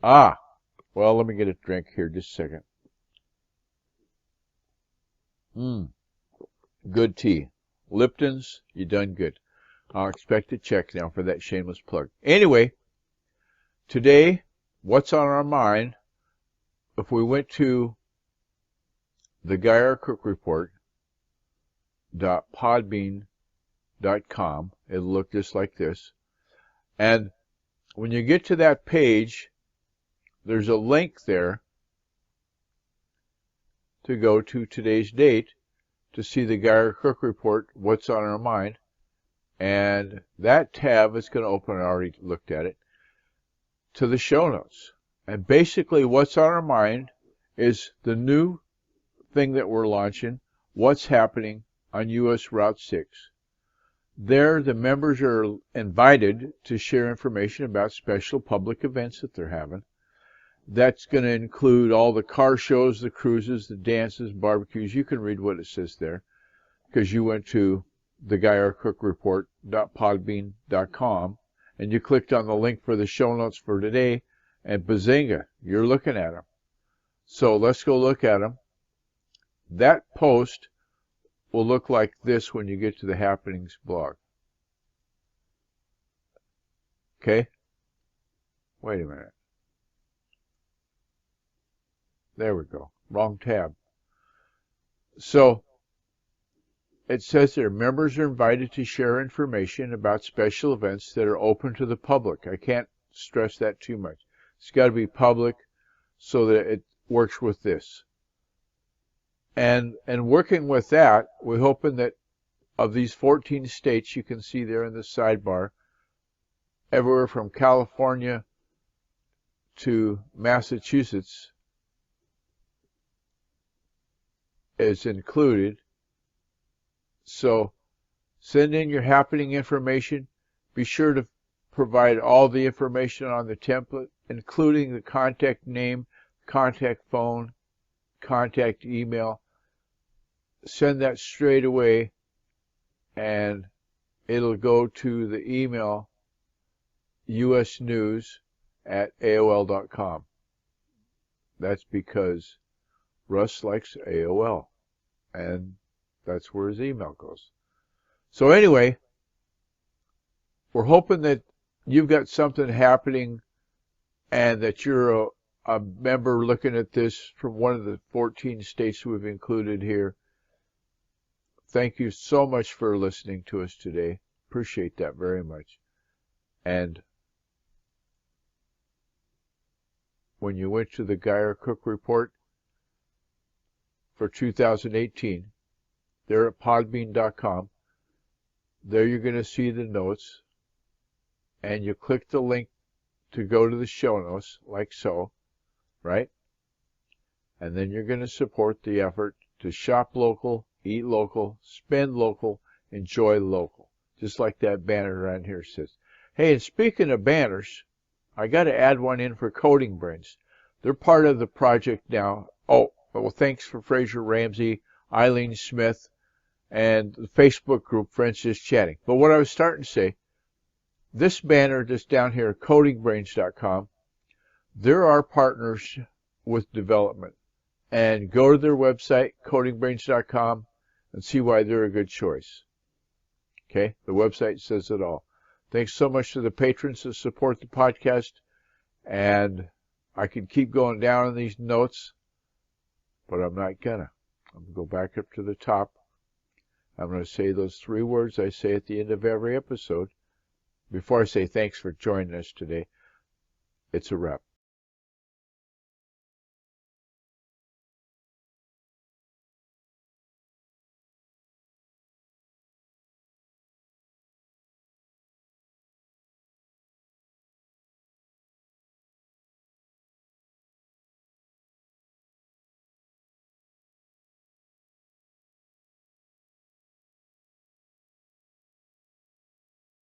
Well, let me get a drink here just a second. Good tea. Lipton's, you done good. I'll expect a check now for that shameless plug. Anyway, today, what's on our mind, if we went to the Guy R. Cook Report.podbean.com, it'll look just like this. And when you get to that page, there's a link there to go to today's date to see the Guy R. Cook Report, what's on our mind. And that tab is going to open, I already looked at it, to the show notes. And basically what's on our mind is the new thing that we're launching, what's happening on U.S. Route 6. There, the members are invited to share information about special public events that they're having. That's going to include all the car shows, the cruises, the dances, barbecues. You can read what it says there because you went to the Guy R. Cook Report.podbean.com and you clicked on the link for the show notes for today, and bazinga, you're looking at them. So let's go look at them. That post will look like this when you get to the Happenings blog. Okay? Wait a minute. There we go. Wrong tab. So, it says there, members are invited to share information about special events that are open to the public. I can't stress that too much. It's got to be public so that it works with this. And working with that, we're hoping that of these 14 states you can see there in the sidebar, everywhere from California to Massachusetts is included. So send in your happening information. Be sure to provide all the information on the template, including the contact name, contact phone, contact email. Send that straight away and it'll go to the email usnews@aol.com. That's because Russ likes AOL, and that's where his email goes. So anyway, we're hoping that you've got something happening and that you're a member looking at this from one of the 14 states we've included here. Thank you so much for listening to us today. Appreciate that very much. And when you went to the Guy R. Cook Report for 2018, there at podbean.com, there you're going to see the notes, and you click the link to go to the show notes, like so, right? And then you're going to support the effort to shop local, eat local, spend local, enjoy local, just like that banner around here says. Hey, and speaking of banners, I got to add one in for Coding Brains. They're part of the project now. Oh, well, thanks for Fraser Ramsey, Eileen Smith, and the Facebook group Friends Just Chatting. But what I was starting to say, this banner just down here, codingbrains.com, there are partners with development. And go to their website, codingbrains.com, and see why they're a good choice. Okay? The website says it all. Thanks so much to the patrons that support the podcast. And I could keep going down in these notes, but I'm not gonna. I'm going to go back up to the top. I'm going to say those 3 words I say at the end of every episode. Before I say thanks for joining us today, it's a wrap.